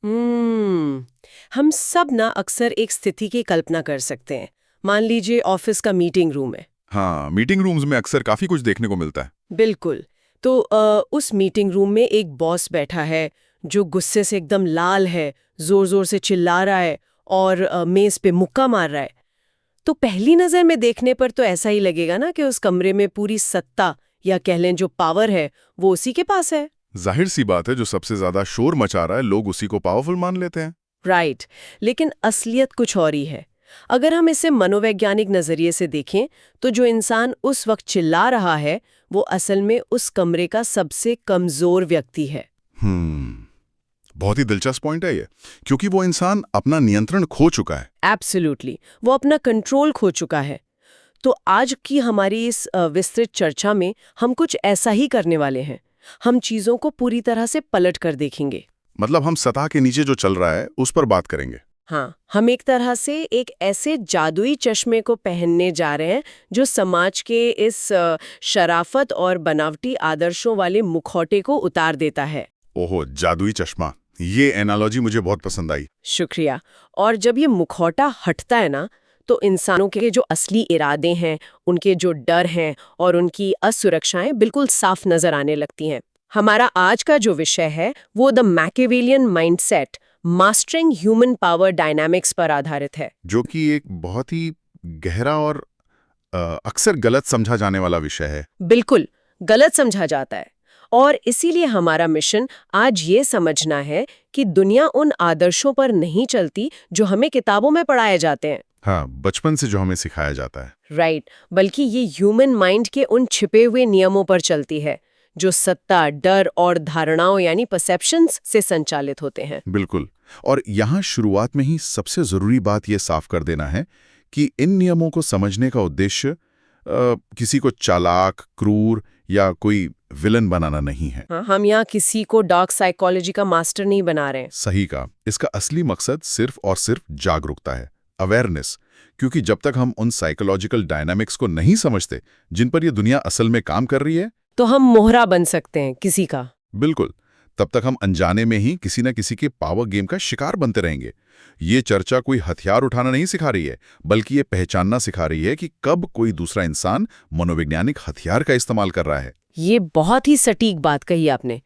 हम सब ना अक्सर एक स्थिति की कल्पना कर सकते हैं। मान लीजिए ऑफिस का मीटिंग रूम है। हाँ, मीटिंग रूम्स में अक्सर काफी कुछ देखने को मिलता है। बिल्कुल। तो उस मीटिंग रूम में एक बॉस बैठा है जो गुस्से से एकदम लाल है, जोर जोर से चिल्ला रहा है और मेज पे मुक्का मार रहा है। तो पहली नजर में देखने पर तो ऐसा ही लगेगा ना कि उस कमरे में पूरी सत्ता या कह लें जो पावर है वो उसी के पास है। जाहिर सी बात है, जो सबसे ज्यादा शोर मचा रहा है लोग उसी को पावरफुल मान लेते हैं। राइट। लेकिन असलियत कुछ और ही है। अगर हम इसे मनोवैज्ञानिक नजरिए से देखें तो जो इंसान उस वक्त चिल्ला रहा है वो असल में उस कमरे का सबसे कमजोर व्यक्ति है। बहुत ही दिलचस्प पॉइंट है ये, क्योंकि वो इंसान अपना नियंत्रण खो चुका है। एब्सोल्युटली, वो अपना कंट्रोल खो चुका है। तो आज की हमारी इस विस्तृत चर्चा में हम कुछ ऐसा ही करने वाले हैं। हम चीजों को पूरी तरह से पलट कर देखेंगे। मतलब हम सतह के नीचे जो चल रहा है उस पर बात करेंगे। हाँ, हम एक तरह से एक ऐसे जादुई चश्मे को पहनने जा रहे हैं जो समाज के इस शराफत और बनावटी आदर्शों वाले मुखौटे को उतार देता है। ओहो, जादुई चश्मा, ये एनालॉजी मुझे बहुत पसंद आई। शुक्रिया। और जब ये मुखौटा हटता है ना, तो इंसानों के जो असली इरादे हैं, उनके जो डर हैं और उनकी असुरक्षाएं बिल्कुल साफ नजर आने लगती हैं। हमारा आज का जो विषय है वो the Machiavellian mindset, mastering human power dynamics पर आधारित है। जो कि एक बहुत ही गहरा और अक्सर गलत समझा जाने वाला विषय है। बिल्कुल गलत समझा जाता है। और इसीलिए हमारा मिशन आज ये समझना है कि दुनिया उन आदर्शों पर नहीं चलती जो हमें किताबों में पढ़ाए जाते हैं। हाँ, बचपन से जो हमें सिखाया जाता है। राइट। बल्कि ये ह्यूमन माइंड के उन छिपे हुए नियमों पर चलती है जो सत्ता, डर और धारणाओं यानी परसेप्शंस से संचालित होते हैं। बिल्कुल। और यहाँ शुरुआत में ही सबसे जरूरी बात ये साफ कर देना है कि इन नियमों को समझने का उद्देश्य किसी को चालाक, क्रूर या कोई विलन बनाना नहीं है। हाँ, हम यहाँ किसी को डार्क साइकोलॉजी का मास्टर नहीं बना रहे हैं। सही कहा। इसका असली मकसद सिर्फ और सिर्फ जागरूकता है, अवेयरनेस। क्योंकि जब तक हम उन साइकोलॉजिकल डायनामिक्स को नहीं समझते जिन पर ये दुनिया असल में काम कर रही है, तो हम मोहरा बन सकते हैं किसी का। बिल्कुल, तब तक हम अनजाने में ही किसी न किसी के पावर गेम का शिकार बनते रहेंगे। ये चर्चा कोई हथियार उठाना नहीं सिखा रही है, बल्कि ये पहचानना सिखा रही है कि कब कोई दूसरा इंसान मनोवैज्ञानिक हथियार का इस्तेमाल कर रहा है। ये बहुत ही सटीक बात कही आपने।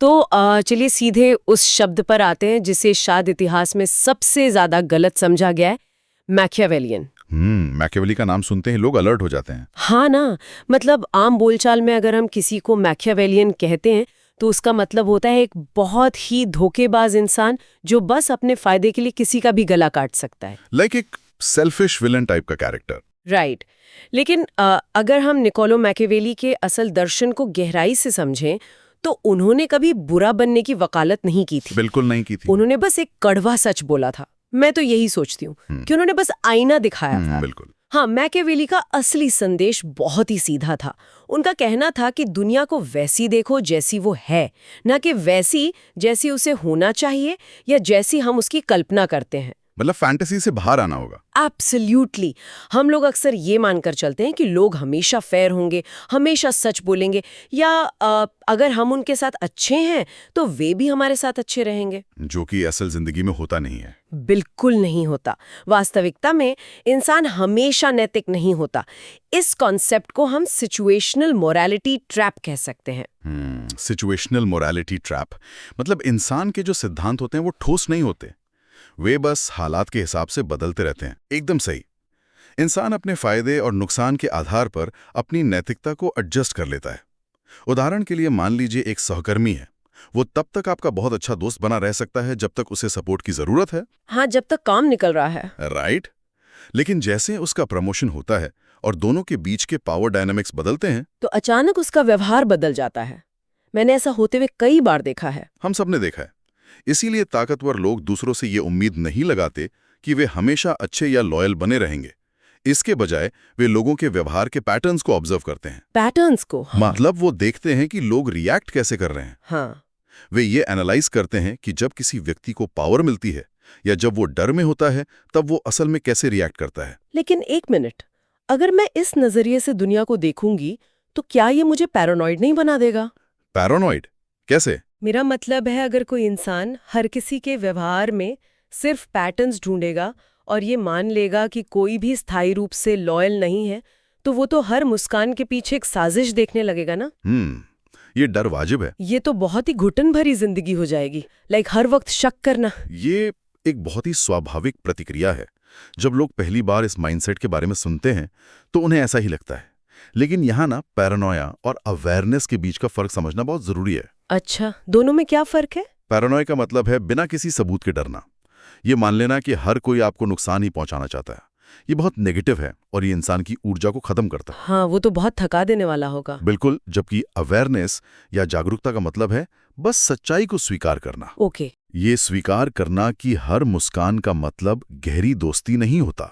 तो चलिए सीधे उस शब्द पर आते हैं जिसे शायद इतिहास में सबसे ज्यादा गलत समझा गया है, मैकियावेलियन। मैकियावेली का नाम सुनते ही लोग अलर्ट हो जाते हैं। हाँ ना, मतलब आम बोलचाल में अगर हम किसी को मैकियावेलियन कहते हैं तो उसका मतलब होता है एक बहुत ही धोखेबाज इंसान जो बस अपने फायदे के लिए किसी का भी गला काट सकता है। लाइक एक सेल्फिश विलन टाइप का कैरेक्टर। राइट। लेकिन अगर हम निकोलो मैकियावेली के असल दर्शन को गहराई से समझें तो उन्होंने कभी बुरा बनने की वकालत नहीं की थी। बिल्कुल नहीं की थी। उन्होंने बस एक कड़वा सच बोला था। मैं तो यही सोचती हूँ कि उन्होंने बस आईना दिखाया था। बिल्कुल। हाँ, मैकियावेली का असली संदेश बहुत ही सीधा था। उनका कहना था कि दुनिया को वैसी देखो जैसी वो है, ना कि वैसी जैसी उसे होना चाहिए या जैसी हम उसकी कल्पना करते हैं। मतलब फैंटेसी से बाहर आना होगा। एब्सोल्युटली। हम लोग अक्सर ये मानकर चलते हैं कि लोग हमेशा फेयर होंगे, हमेशा सच बोलेंगे, या अगर हम उनके साथ अच्छे हैं तो वे भी हमारे साथ अच्छे रहेंगे। जो कि असल जिंदगी में होता नहीं है। बिल्कुल नहीं होता। वास्तविकता में इंसान हमेशा नैतिक नहीं होता। इस कॉन्सेप्ट को हम सिचुएशनल मोरालिटी ट्रैप कह सकते हैं। सिचुएशनल मोरालिटी ट्रैप मतलब इंसान के जो सिद्धांत होते हैं वो ठोस नहीं होते, वे बस हालात के हिसाब से बदलते रहते हैं। एकदम सही। इंसान अपने फायदे और नुकसान के आधार पर अपनी नैतिकता को एडजस्ट कर लेता है। उदाहरण के लिए मान लीजिए एक सहकर्मी है, वो तब तक आपका बहुत अच्छा दोस्त बना रह सकता है जब तक उसे सपोर्ट की जरूरत है। हाँ, जब तक काम निकल रहा है। राइट। लेकिन जैसे उसका प्रमोशन होता है और दोनों के बीच के पावर डायनामिक्स बदलते हैं तो अचानक उसका व्यवहार बदल जाता है। मैंने ऐसा होते हुए कई बार देखा है। हम सबने देखा है। इसीलिए ताकतवर लोग दूसरों से ये उम्मीद नहीं लगाते कि वे हमेशा अच्छे या लॉयल बने रहेंगे। इसके बजाय वे लोगों के व्यवहार के पैटर्न्स को ऑब्जर्व करते हैं। पैटर्न्स को? हाँ। मतलब वो देखते हैं कि लोग रिएक्ट कैसे कर रहे हैं। हाँ। वे ये एनालाइज करते हैं कि जब किसी व्यक्ति को पावर मिलती है या जब वो डर में होता है तब वो असल में कैसे रिएक्ट करता है। लेकिन एक मिनट, अगर मैं इस नजरिए से दुनिया को देखूंगी तो क्या ये मुझे पैरानॉइड नहीं बना देगा? पैरानॉइड? कैसे? मेरा मतलब है अगर कोई इंसान हर किसी के व्यवहार में सिर्फ पैटर्न्स ढूंढेगा और ये मान लेगा कि कोई भी स्थायी रूप से लॉयल नहीं है, तो वो तो हर मुस्कान के पीछे एक साजिश देखने लगेगा ना। ये डर वाजिब है। ये तो बहुत ही घुटन भरी जिंदगी हो जाएगी, लाइक हर वक्त शक करना। ये एक बहुत ही स्वाभाविक प्रतिक्रिया है। जब लोग पहली बार इस माइंडसेट के बारे में सुनते हैं तो उन्हें ऐसा ही लगता है। लेकिन यहाँ ना पैरानोया और अवेयरनेस के बीच का फर्क समझना बहुत जरूरी है। अच्छा, दोनों में क्या फर्क है? पैरानोया का मतलब है बिना किसी सबूत के डरना। ये मान लेना कि हर कोई आपको नुकसान ही पहुंचाना चाहता है। ये बहुत नेगेटिव है और ये इंसान की ऊर्जा को खत्म करता है। हाँ, वो तो बहुत थका देने वाला होगा। बिल्कुल। जबकि अवेयरनेस या जागरूकता का मतलब है बस सच्चाई को स्वीकार करना। ओके। ये स्वीकार करना कि हर मुस्कान का मतलब गहरी दोस्ती नहीं होता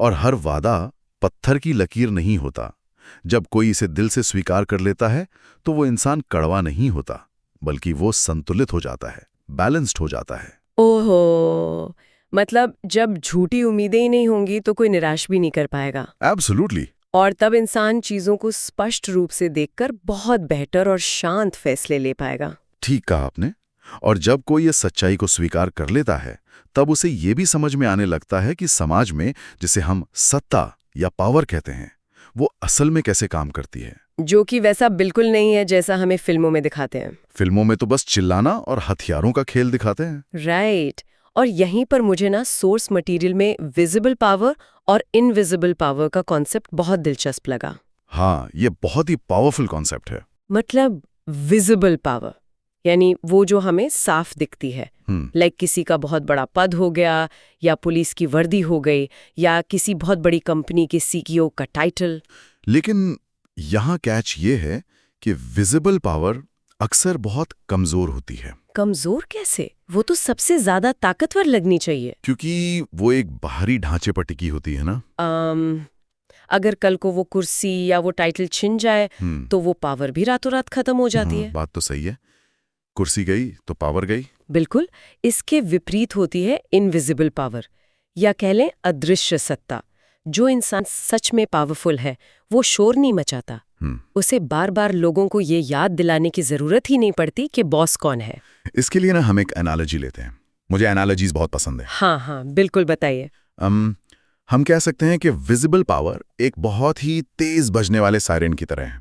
और हर वादा पत्थर की लकीर नहीं होता। जब कोई इसे दिल से स्वीकार कर लेता है तो वो इंसान कड़वा नहीं होता, बल्कि वो संतुलित हो जाता है, बैलेंस्ड हो जाता है। ओहो, मतलब जब झूठी उम्मीदें ही नहीं होंगी तो कोई निराश भी नहीं कर पाएगा। एब्सोल्युटली। और तब इंसान चीजों को स्पष्ट रूप से देखकर बहुत बेहतर और शांत फैसले ले पाएगा। ठीक कहा आपने। और जब कोई ये सच्चाई को स्वीकार कर लेता है तब उसे ये भी समझ में आने लगता है कि समाज में जिसे हम सत्ता या पावर कहते हैं वो असल में कैसे काम करती है। जो कि वैसा बिल्कुल नहीं है जैसा हमें फिल्मों में दिखाते हैं। फिल्मों में तो बस चिल्लाना और हथियारों का खेल दिखाते हैं। राइट। और यहीं पर मुझे ना सोर्स मटेरियल में विजिबल पावर और इनविजिबल पावर का कॉन्सेप्ट बहुत दिलचस्प लगा। हाँ, ये बहुत ही पावरफुल कॉन्सेप्ट है। मतलब विजिबल पावर यानी वो जो हमें साफ दिखती है, लाइक किसी का बहुत बड़ा पद हो गया या पुलिस की वर्दी हो गई या किसी बहुत बड़ी कंपनी के सीईओ का टाइटल। लेकिन यहाँ कैच ये है कि विजिबल पावर अक्सर बहुत कमजोर होती है। कमजोर कैसे? वो तो सबसे ज्यादा ताकतवर लगनी चाहिए। क्योंकि वो एक बाहरी ढांचे पर टिकी होती है ना। अगर कल को वो कुर्सी या वो टाइटल छिन जाए तो वो पावर भी रातों रात खत्म हो जाती है। बात तो सही है। कुर्सी गई तो पावर गई। बिल्कुल। इसके विपरीत होती है इनविजिबल पावर या कह लें अदृश्य सत्ता। जो इंसान सच में पावरफुल है वो शोर नहीं मचाता। उसे बार बार लोगों को ये याद दिलाने की जरूरत ही नहीं पड़ती कि बॉस कौन है। इसके लिए ना हम एक एनालॉजी लेते हैं। मुझे एनालॉजीज बहुत पसंद है। हाँ, बिल्कुल बताइए। हम कह सकते हैं कि विजिबल पावर एक बहुत ही तेज बजने वाले सायरन की तरह है।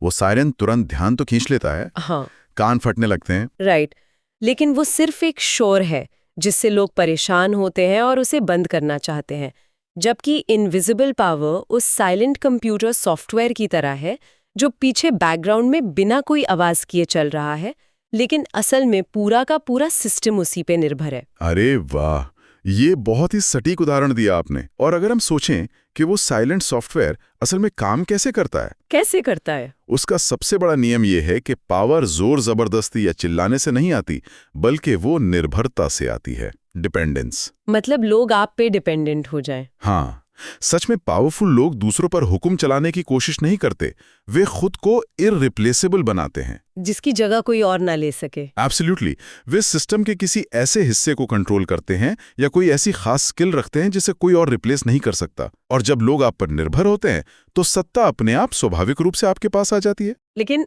वो सायरन तुरंत ध्यान तो खींच लेता है। हाँ, कान फटने लगते हैं। राइट। लेकिन वो सिर्फ एक शोर है जिससे लोग परेशान होते हैं और उसे बंद करना चाहते हैं। जबकि इनविजिबल पावर उस साइलेंट कंप्यूटर सॉफ्टवेयर की तरह है जो पीछे बैकग्राउंड में बिना कोई आवाज किए चल रहा है, लेकिन असल में पूरा का पूरा सिस्टम उसी पे निर्भर है। अरे वाह, ये बहुत ही सटीक उदाहरण दिया आपने। और अगर हम सोचें कि वो साइलेंट सॉफ्टवेयर असल में काम कैसे करता है, उसका सबसे बड़ा नियम ये है कि पावर जोर जबरदस्ती या चिल्लाने से नहीं आती, बल्कि वो निर्भरता से आती है। डिपेंडेंस। मतलब लोग आप पे डिपेंडेंट हो जाएं। हाँ, सच में पावरफुल लोग दूसरों पर हुक्म चलाने की कोशिश नहीं करते। वे खुद को इररिप्लेसेबल बनाते हैं, जिसकी जगह कोई और ना ले सके। एब्सोल्युटली। वे सिस्टम के किसी ऐसे हिस्से को कंट्रोल करते हैं या कोई ऐसी खास स्किल रखते हैं जिसे कोई और रिप्लेस नहीं कर सकता। और जब लोग आप पर निर्भर होते हैं तो सत्ता अपने आप स्वाभाविक रूप से आपके पास आ जाती है। लेकिन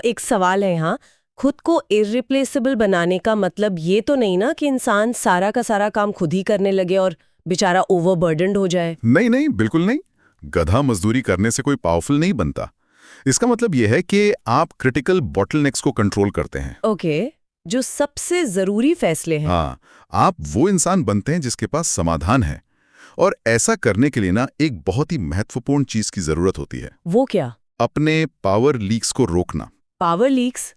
एक सवाल है यहाँ, खुद को इररिप्लेसेबल बनाने का मतलब ये तो नहीं ना कि इंसान सारा का सारा काम खुद ही करने लगे और बेचारा ओवरबर्डन्ड हो जाए। नहीं, बिल्कुल नहीं। गधा मजदूरी करने से कोई पावरफुल नहीं बनता। इसका मतलब यह है कि आप क्रिटिकल बॉटलनेक्स को कंट्रोल करते हैं। ओके, जो सबसे जरूरी फैसले हैं। हाँ, आप वो इंसान बनते हैं जिसके पास समाधान है। और ऐसा करने के लिए ना एक बहुत ही महत्वपूर्ण चीज की जरूरत होती है। वो क्या? अपने पावर लीक्स को रोकना। Power leaks?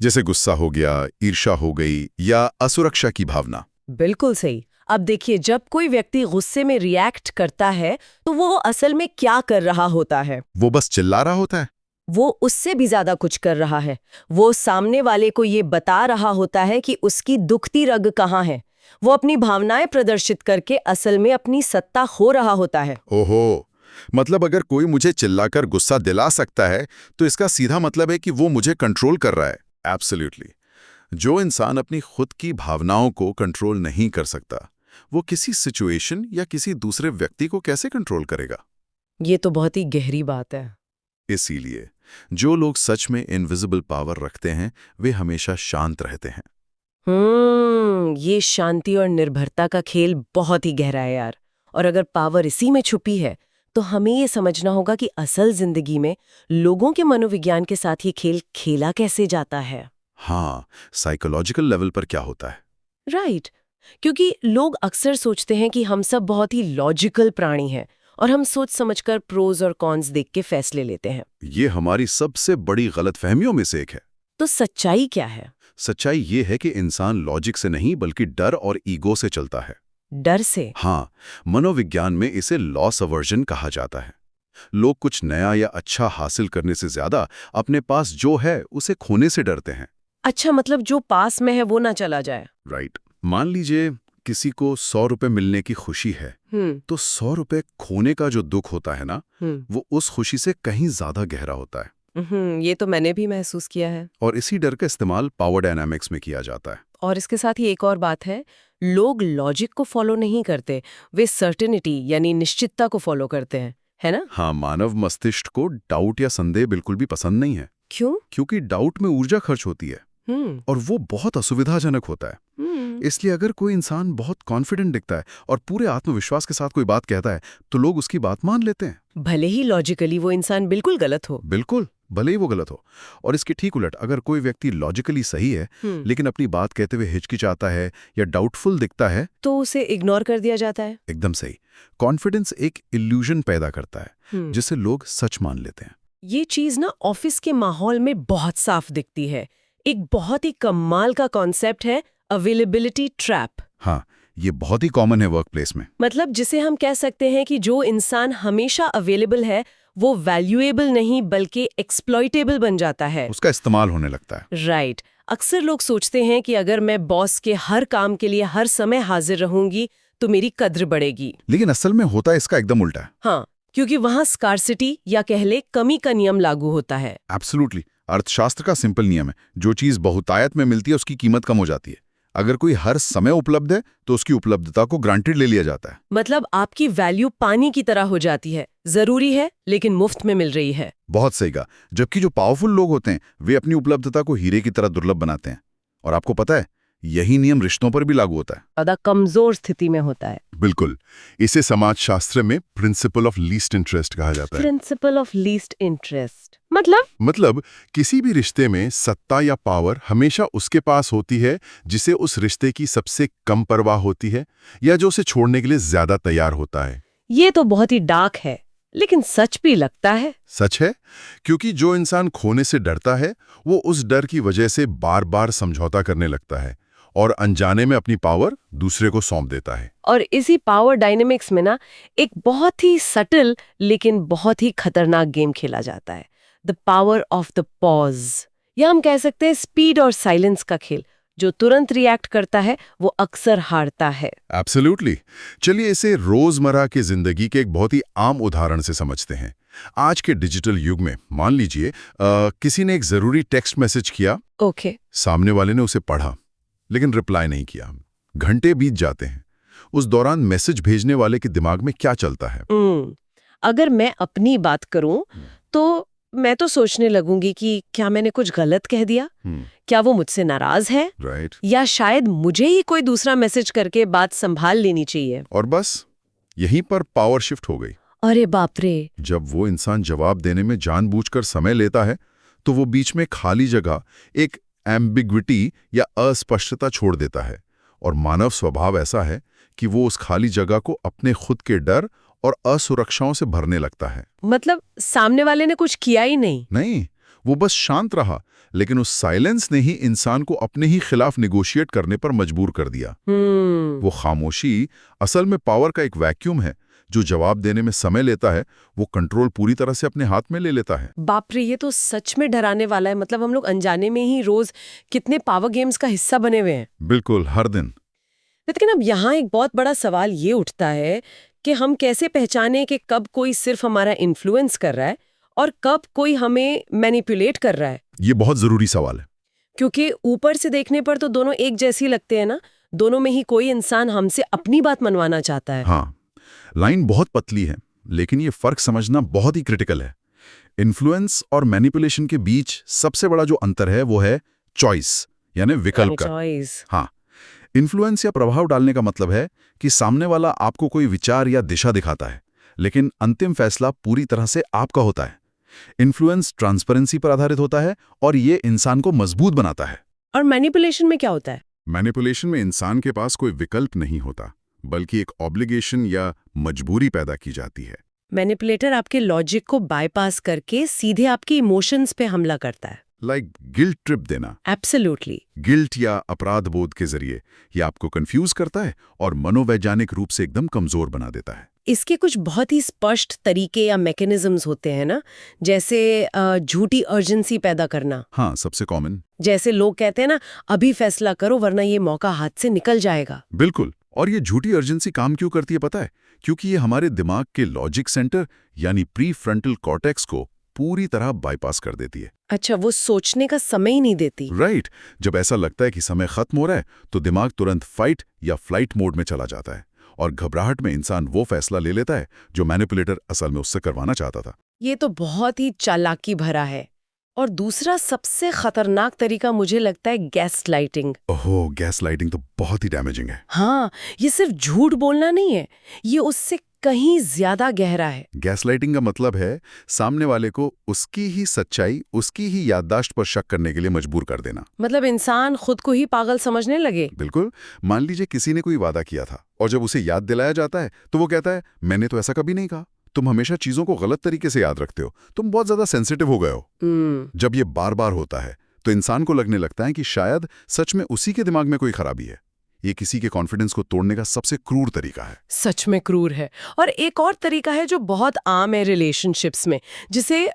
जैसे गुस्सा हो गया, ईर्ष्या हो गई या असुरक्षा की भावना। बिल्कुल सही। अब देखिए, जब कोई व्यक्ति गुस्से में रिएक्ट करता है तो वो असल में क्या कर रहा होता है? वो बस चिल्ला रहा होता है। वो उससे भी ज्यादा कुछ कर रहा है। वो सामने वाले को ये बता रहा होता है कि उसकी दुखती रग कहाँ है। वो अपनी भावनाएं प्रदर्शित करके असल में अपनी सत्ता खो रहा होता है। ओहो, मतलब अगर कोई मुझे चिल्लाकर गुस्सा दिला सकता है तो इसका सीधा मतलब है कि वो मुझे कंट्रोल कर रहा है। एब्सोल्युटली। जो इंसान अपनी खुद की भावनाओं को कंट्रोल नहीं कर सकता, वो किसी सिचुएशन या किसी दूसरे व्यक्ति को कैसे कंट्रोल करेगा? ये तो बहुत ही गहरी बात है। इसीलिए जो लोग सच में इनविजिबल पावर रखते हैं वे हमेशा शांत रहते हैं। ये शांति और निर्भरता का खेल बहुत ही गहरा है यार। और अगर पावर इसी में छुपी है तो हमें ये समझना होगा कि असल जिंदगी में लोगों के मनोविज्ञान के साथ ये खेल खेला कैसे जाता है। हाँ, साइकोलॉजिकल लेवल पर क्या होता है। राइट, क्योंकि लोग अक्सर सोचते हैं कि हम सब बहुत ही लॉजिकल प्राणी हैं और हम सोच समझकर प्रोज और कॉन्स देख के फैसले लेते हैं। ये हमारी सबसे बड़ी गलतफहमियों में से एक है। तो सच्चाई क्या है? सच्चाई ये है कि इंसान लॉजिक से नहीं बल्कि डर और ईगो से चलता है। डर से? हाँ, मनोविज्ञान में इसे लॉस अवर्जन कहा जाता है। लोग कुछ नया या अच्छा हासिल करने से ज्यादा अपने पास जो है उसे खोने से डरते हैं। अच्छा, मतलब जो पास में है वो ना चला जाए। राइट। मान लीजिए किसी को 100 रुपए मिलने की खुशी है, तो 100 रुपए खोने का जो दुख होता है ना, वो उस खुशी से कहीं ज्यादा गहरा होता है। ये तो मैंने भी महसूस किया है। और इसी डर का इस्तेमाल पावर डायनामिक्स में किया जाता है। और इसके साथ ही एक और बात है, लोग लॉजिक को फॉलो नहीं करते, वे सर्टेनिटी यानी निश्चितता को फॉलो करते हैं, है ना? हाँ, मानव मस्तिष्क को डाउट या संदेह बिल्कुल भी पसंद नहीं है। क्यों? क्योंकि डाउट में ऊर्जा खर्च होती है और वो बहुत असुविधाजनक होता है। इसलिए अगर कोई इंसान बहुत कॉन्फिडेंट दिखता है और पूरे आत्मविश्वास के साथ कोई बात कहता है तो लोग उसकी बात मान लेते हैं, भले ही लॉजिकली वो इंसान बिल्कुल गलत हो। बिल्कुल, भले ही वो गलत हो। और इसके ठीक उलट, अगर कोई व्यक्ति लॉजिकली सही है लेकिन अपनी बात कहते हुए हिचकिचाता है या डाउटफुल दिखता है तो उसे इग्नोर कर दिया जाता है। एकदम सही। कॉन्फिडेंस एक इल्यूजन पैदा करता है जिसे लोग सच मान लेते हैं। ये चीज ना ऑफिस के माहौल में बहुत साफ दिखती है। एक बहुत ही कमाल का कॉन्सेप्ट है अवेलेबिलिटी ट्रैप। हाँ, ये बहुत ही कॉमन है वर्कप्लेस में। मतलब जिसे हम कह सकते हैं कि जो इंसान हमेशा अवेलेबल है वो वैल्यूएबल नहीं बल्कि एक्सप्लॉइटेबल बन जाता है, उसका इस्तेमाल होने लगता है। राइट। अक्सर लोग सोचते हैं कि अगर मैं बॉस के हर काम के लिए हर समय हाजिर रहूंगी तो मेरी कद्र बढ़ेगी। लेकिन असल में होता है इसका एकदम उल्टा है। हाँ, क्योंकि वहां स्कार्सिटी या कह ले कमी का नियम लागू होता है। एब्सोल्युटली। अर्थशास्त्र का सिंपल नियम है, जो चीज बहुतायत में मिलती है उसकी कीमत कम हो जाती है। अगर कोई हर समय उपलब्ध है तो उसकी उपलब्धता को ग्रांटेड ले लिया जाता है। मतलब आपकी वैल्यू पानी की तरह हो जाती है, जरूरी है लेकिन मुफ्त में मिल रही है। बहुत सही कहा। जबकि जो पावरफुल लोग होते हैं वे अपनी उपलब्धता को हीरे की तरह दुर्लभ बनाते हैं। और आपको पता है, यही नियम रिश्तों पर भी लागू होता है। ज्यादा कमजोर स्थिति में होता है। बिल्कुल। इसे समाजशास्त्र में प्रिंसिपल ऑफ लीस्ट इंटरेस्ट कहा जाता है। प्रिंसिपल ऑफ लीस्ट इंटरेस्ट मतलब किसी भी रिश्ते में सत्ता या पावर हमेशा उसके पास होती है जिसे उस रिश्ते की सबसे कम परवाह होती है या जो उसे छोड़ने के लिए ज्यादा तैयार होता है। ये तो बहुत ही डार्क है, लेकिन सच भी लगता है। सच है, क्योंकि जो इंसान खोने से डरता है वो उस डर की वजह से बार बार समझौता करने लगता है और अनजाने में अपनी पावर दूसरे को सौंप देता है। और इसी पावर डायनेमिक्स में ना एक बहुत ही सटल लेकिन बहुत ही खतरनाक गेम खेला जाता है, the power of the pause, या हम कह सकते हैं स्पीड और साइलेंस का खेल। जो तुरंत रिएक्ट करता है वो अक्सर हारता है। एब्सोल्युटली। चलिए इसे रोजमर्रा की जिंदगी के एक बहुत ही आम उदाहरण से समझते हैं। आज के डिजिटल युग में मान लीजिए किसी ने एक जरूरी टेक्स्ट मैसेज किया। ओके। सामने वाले ने उसे पढ़ा लेकिन रिप्लाई नहीं किया। घंटे बीत जाते हैं। उस दौरान मैसेज भेजने वाले के दिमाग में क्या चलता है? अगर मैं अपनी बात करूं तो मैं तो सोचने लगूंगी कि क्या मैंने कुछ गलत कह दिया, क्या वो मुझसे नाराज है, राइट। या शायद मुझे ही कोई दूसरा मैसेज करके बात संभाल लेनी चाहिए। और बस यहीं पर पावर शिफ्ट हो गई। अरे बाप रे! जब वो इंसान जवाब देने में जानबूझकर समय लेता है तो वो बीच में खाली जगह, एक एम्बिग्विटी या अस्पष्टता छोड़ देता है। और मानव स्वभाव ऐसा है कि वो उस खाली जगह को अपने खुद के डर और असुरक्षाओं से भरने लगता है। मतलब सामने वाले ने कुछ किया ही नहीं, वो बस शांत रहा, लेकिन उस साइलेंस ने ही इंसान को अपने ही खिलाफ नेगोशिएट करने पर मजबूर कर दिया। वो खामोशी असल में पावर का एक वैक्यूम है। जो जवाब देने में समय लेता है वो कंट्रोल पूरी तरह से अपने हाथ में ले लेता है। बाप रे, ये तो सच में डराने वाला है। मतलब हम लोग अनजाने में ही रोज कितने पावर गेम्स का हिस्सा बने हुए हैं। बिल्कुल, हर दिन। लेकिन अब यहाँ एक बहुत बड़ा सवाल ये उठता है कि हम कैसे पहचाने कि कब कोई सिर्फ हमारा इन्फ्लुएंस कर रहा है और कब कोई हमें मैनिपुलेट कर रहा है। ये बहुत जरूरी सवाल है, क्योंकि ऊपर से देखने पर तो दोनों एक जैसी लगते हैं ना। दोनों में ही कोई इंसान हमसे अपनी बात मनवाना चाहता है। हाँ, लाइन बहुत पतली है, लेकिन ये फर्क समझना बहुत ही क्रिटिकल है। इन्फ्लुएंस और मैनिपुलेशन के बीच सबसे बड़ा जो अंतर है वो है चॉइस, यानी विकल्प का। चॉइस। हाँ, इन्फ्लुएंस या प्रभाव डालने का मतलब है कि सामने वाला आपको कोई विचार या दिशा दिखाता है, लेकिन अंतिम फैसला पूरी तरह से आपका होता है। इन्फ्लुएंस ट्रांसपेरेंसी पर आधारित होता है और ये इंसान को मजबूत बनाता है। और मैनिपुलेशन में क्या होता है? मैनिपुलेशन में इंसान के पास कोई विकल्प नहीं होता, बल्कि एक ऑब्लिगेशन या मजबूरी पैदा की जाती है। मैनिपुलेटर आपके लॉजिक को बाईपास करके सीधे आपके इमोशंस पे हमला करता है। लाइक गिल्ट ट्रिप देना। एब्सोल्युटली। गिल्ट या अपराध बोध के जरिए ये आपको कंफ्यूज करता है और मनोवैज्ञानिक रूप से एकदम कमजोर बना देता है। इसके कुछ बहुत ही स्पष्ट तरीके या मैकेनिज्म्स होते हैं ना, जैसे झूठी अर्जेंसी पैदा करना। हाँ, सबसे कॉमन। जैसे लोग कहते हैं ना, अभी फैसला करो वरना ये मौका हाथ से निकल जाएगा। बिल्कुल। और ये झूठी अर्जेंसी काम क्यों करती है पता है? क्योंकि ये हमारे दिमाग के लॉजिक सेंटर यानी प्री फ्रंटल कॉर्टेक्स को पूरी तरह बाईपास कर देती है। अच्छा, वो सोचने का समय ही नहीं देती। राइट। जब ऐसा लगता है कि समय खत्म हो रहा है तो दिमाग तुरंत फाइट या फ्लाइट मोड में चला जाता है और घबराहट में इंसान वो फैसला ले लेता है जो मैनिपुलेटर असल में उससे करवाना चाहता था। ये तो बहुत ही चालाकी भरा है। और दूसरा सबसे खतरनाक तरीका मुझे लगता है गैस लाइटिंग। ओहो, गैस लाइटिंग तो बहुत ही डैमेजिंग है। हाँ, ये सिर्फ झूठ बोलना नहीं है, ये उससे कहीं ज्यादा गहरा है। गैसलाइटिंग का मतलब है सामने वाले को उसकी ही सच्चाई, उसकी ही याददाश्त पर शक करने के लिए मजबूर कर देना। मतलब इंसान खुद को ही पागल समझने लगे। बिल्कुल। मान लीजिए किसी ने कोई वादा किया था और जब उसे याद दिलाया जाता है तो वो कहता है, मैंने तो ऐसा कभी नहीं कहा, तुम हमेशा चीजों को गलत तरीके से याद रखते हो, तुम बहुत ज्यादा सेंसिटिव हो गए हो। जब ये बार बार होता है तो इंसान को लगने लगता है कि शायद सच में उसी के दिमाग में कोई खराबी है। ये किसी के कॉन्फिडेंस को तोड़ने का सबसे क्रूर तरीका है। सच में क्रूर है। और एक और तरीका है जो बहुत आम है रिलेशनशिप्स में, जिसे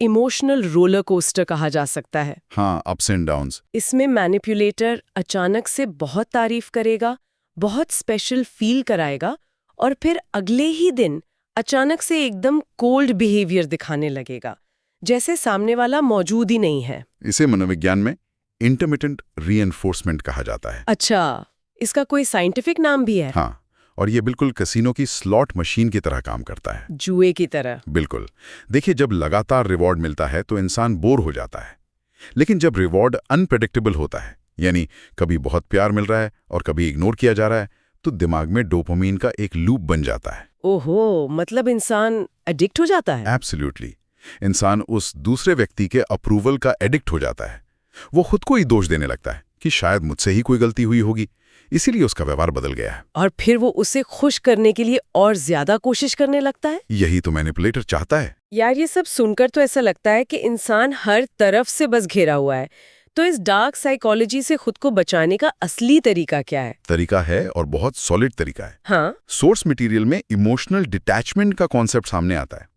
इमोशनल रोलर कोस्टर कहा जा सकता है। हाँ, अप्स एंड डाउन्स। इसमें मैनिपुलेटर अचानक से बहुत तारीफ करेगा, बहुत स्पेशल फील कराएगा और फिर अगले ही दिन अचानक से एकदम कोल्ड बिहेवियर दिखाने लगेगा, जैसे सामने वाला मौजूद ही नहीं है। इसे मनोविज्ञान में इंटरमिटेंट रीएनफोर्समेंट कहा जाता है। अच्छा, इसका कोई साइंटिफिक नाम भी है? हाँ, और ये बिल्कुल कैसीनो की स्लॉट मशीन की तरह काम करता है। जुए की तरह। बिल्कुल। देखिए, जब लगातार रिवॉर्ड मिलता है तो इंसान बोर हो जाता है, लेकिन जब रिवॉर्ड अनप्रेडिक्टेबल होता है, यानी कभी बहुत प्यार मिल रहा है और कभी इग्नोर किया जा रहा है, तो दिमाग में डोपामीन का एक लूप बन जाता है। ओहो, मतलब इंसान एडिक्ट हो जाता है। एब्सोल्युटली। इंसान उस दूसरे व्यक्ति के अप्रूवल का एडिक्ट हो जाता है। वो खुद को ही दोष देने लगता है कि शायद मुझसे ही कोई गलती हुई होगी, इसीलिए उसका व्यवहार बदल गया है। और फिर वो उसे खुश करने के लिए और ज्यादा कोशिश करने लगता है। यही तो मैनिपुलेटर चाहता है। यार, ये सब सुनकर तो ऐसा लगता है कि इंसान हर तरफ से बस घिरा हुआ है। तो इस डार्क साइकोलॉजी से खुद को बचाने का असली तरीका क्या है? तरीका है, और बहुत सॉलिड तरीका है। हाँ? सोर्स मटेरियल में इमोशनल डिटैचमेंट का कॉन्सेप्ट सामने आता है।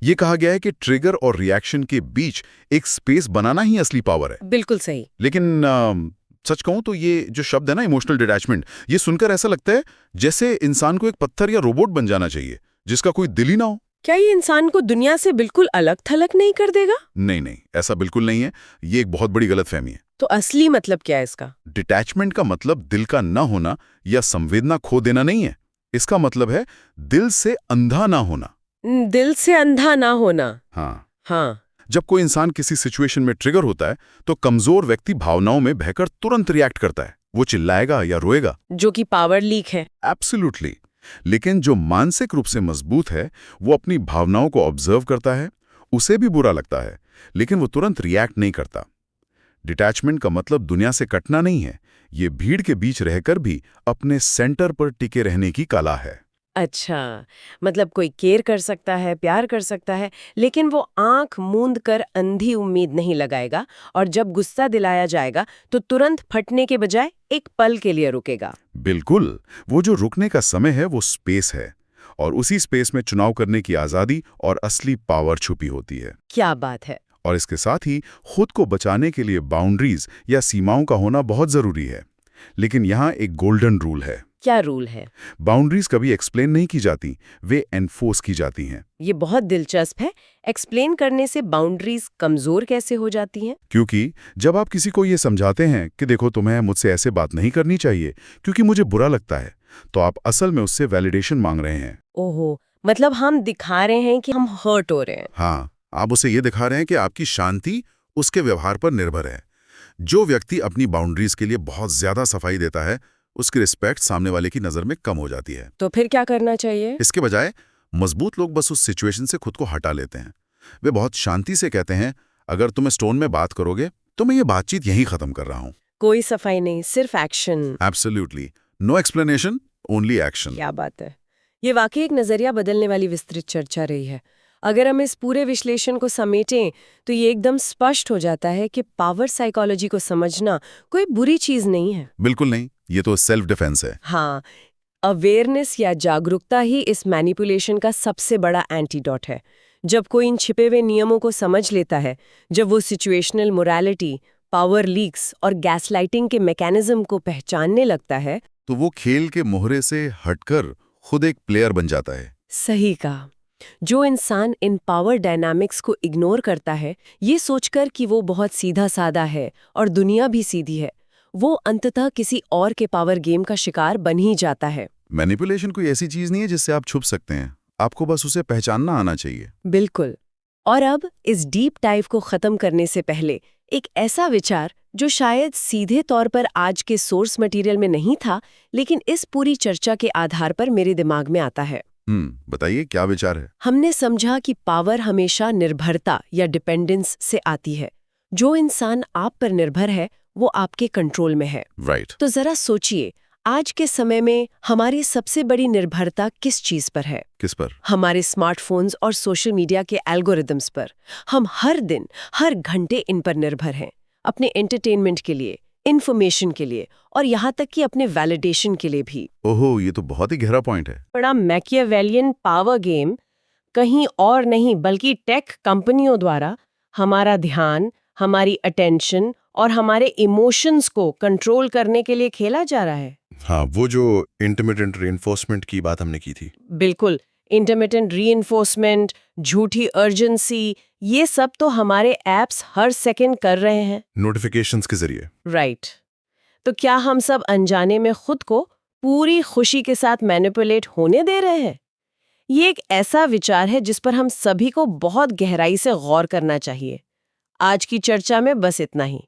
ये कहा गया है कि ट्रिगर और रिएक्शन के बीच एक स्पेस बनाना ही असली पावर है। बिल्कुल सही। लेकिन सच कहूं तो ये जो शब्द है ना, इमोशनल डिटैचमेंट, ये सुनकर ऐसा लगता है जैसे इंसान को एक पत्थर या रोबोट बन जाना चाहिए जिसका कोई दिल ही ना हो। क्या ये इंसान को दुनिया से बिल्कुल अलग थलग नहीं कर देगा? नहीं नहीं, ऐसा बिल्कुल नहीं है। ये एक बहुत बड़ी गलतफहमी है। तो असली मतलब क्या है इसका? डिटैचमेंट का मतलब दिल का ना होना या संवेदना खो देना नहीं है। इसका मतलब है दिल से अंधा ना होना। दिल से अंधा ना होना। हाँ। हाँ। जब कोई इंसान किसी सिचुएशन में ट्रिगर होता है तो कमजोर व्यक्ति भावनाओं में बहकर तुरंत रिएक्ट करता है। वो चिल्लाएगा या रोएगा, जो कि पावर लीक है। एब्सोल्युटली। लेकिन जो मानसिक रूप से मजबूत है वो अपनी भावनाओं को ऑब्जर्व करता है, उसे भी बुरा लगता है, लेकिन वो तुरंत रिएक्ट नहीं करता। डिटैचमेंट का मतलब दुनिया से कटना नहीं है, ये भीड़ के बीच रहकर भी अपने सेंटर पर टिके रहने की कला है। अच्छा, मतलब कोई केयर कर सकता है, प्यार कर सकता है, लेकिन वो आंख मूंद कर अंधी उम्मीद नहीं लगाएगा, और जब गुस्सा दिलाया जाएगा तो तुरंत फटने के बजाय एक पल के लिए रुकेगा। बिल्कुल। वो जो रुकने का समय है वो स्पेस है, और उसी स्पेस में चुनाव करने की आज़ादी और असली पावर छुपी होती है। क्या बात है। और इसके साथ ही खुद को बचाने के लिए बाउंड्रीज या सीमाओं का होना बहुत जरूरी है। लेकिन यहाँ एक गोल्डन रूल है। क्या रूल है? बाउंड्रीज कभी एक्सप्लेन नहीं की जाती, वे एनफोर्स की जाती हैं। ये बहुत दिलचस्प है। एक्सप्लेन करने से बाउंड्रीज कमजोर कैसे हो जाती हैं? क्योंकि जब आप किसी को ये समझाते हैं कि देखो, तुम्हें मुझसे ऐसे बात नहीं करनी चाहिए क्योंकि मुझे बुरा लगता है, तो आप असल में उससे वैलिडेशन मांग रहे हैं। ओहो, मतलब हम दिखा रहे हैं कि हम हर्ट हो रहे हैं। हाँ, आप उसे ये दिखा रहे हैं कि आपकी शांति उसके व्यवहार पर निर्भर है। जो व्यक्ति अपनी बाउंड्रीज के लिए बहुत ज्यादा सफाई देता है, उसकी रिस्पेक्ट सामने वाले की नजर में कम हो जाती है। तो फिर क्या करना चाहिए? इसके बजाय मजबूत लोग बस उस सिचुएशन से खुद को हटा लेते हैं। वे बहुत शांति से कहते हैं, अगर तुम इस टोन में बात करोगे तो मैं ये बातचीत यहीं खत्म कर रहा हूँ। कोई सफाई नहीं, सिर्फ action. Absolutely, no explanation, only action. क्या बात है। ये वाकई एक नजरिया बदलने वाली विस्तृत चर्चा रही है। अगर हम इस पूरे विश्लेषण को समेटें तो ये एकदम स्पष्ट हो जाता है कि पावर साइकोलॉजी को समझना कोई बुरी चीज नहीं है। बिल्कुल नहीं, ये तो सेल्फ डिफेंस है। हाँ, अवेयरनेस या जागरूकता ही इस मैनिपुलेशन का सबसे बड़ा एंटीडोट है। जब कोई इन छिपे हुए नियमों को समझ लेता है, जब वो सिचुएशनल मोरालिटी, पावर लीक्स और गैसलाइटिंग के मैकेनिज्म को पहचानने लगता है, तो वो खेल के मोहरे से हटकर खुद एक प्लेयर बन जाता है। सही कहा। जो इंसान इन पावर डायनामिक्स को इग्नोर करता है, ये सोचकर कि वो बहुत सीधा साधा है और दुनिया भी सीधी है, वो अंततः किसी और के पावर गेम का शिकार बन ही जाता है। मैनिपुलेशन कोई ऐसी चीज नहीं है जिससे आप छुप सकते हैं, आपको बस उसे पहचानना आना चाहिए। बिल्कुल। और अब इस डीप डाइव को खत्म करने से पहले एक ऐसा विचार जो शायद सीधे तौर पर आज के सोर्स मटेरियल में नहीं था, लेकिन इस पूरी चर्चा के आधार पर मेरे दिमाग में आता है। बताइए, क्या विचार है? हमने समझा कि पावर हमेशा निर्भरता या डिपेंडेंस से आती है। जो इंसान आप पर निर्भर है, वो आपके कंट्रोल में है। राइट। तो जरा सोचिए, आज के समय में हमारी सबसे बड़ी निर्भरता किस चीज पर है? किस पर? हमारे स्मार्टफोन्स और सोशल मीडिया के एल्गोरिदम्स पर। हम हर दिन, हर घंटे इन पर निर्भर हैं, अपने एंटरटेनमेंट के लिए, इन्फॉर्मेशन के लिए और यहाँ तक कि अपने वैलिडेशन के लिए भी। ओहो, ये तो बहुत ही गहरा पॉइंट है। बड़ा मैकियावेलियन पावर गेम कहीं और नहीं बल्कि टेक कंपनियों द्वारा हमारा ध्यान, हमारी अटेंशन और हमारे इमोशंस को कंट्रोल करने के लिए खेला जा रहा है। हाँ, वो जो इंटरमिटेंट रीइंफोर्समेंट की बात हमने की थी। बिल्कुल, इंटरमिटेंट रीइंफोर्समेंट, झूठी अर्जेंसी, ये सब तो हमारे एप्स हर सेकंड कर रहे हैं, नोटिफिकेशंस के जरिए। राइट। तो क्या हम सब अनजाने में खुद को पूरी खुशी के साथ मैनिपुलेट होने दे रहे हैं? ये एक ऐसा विचार है जिस पर हम सभी को बहुत गहराई से गौर करना चाहिए। आज की चर्चा में बस इतना ही।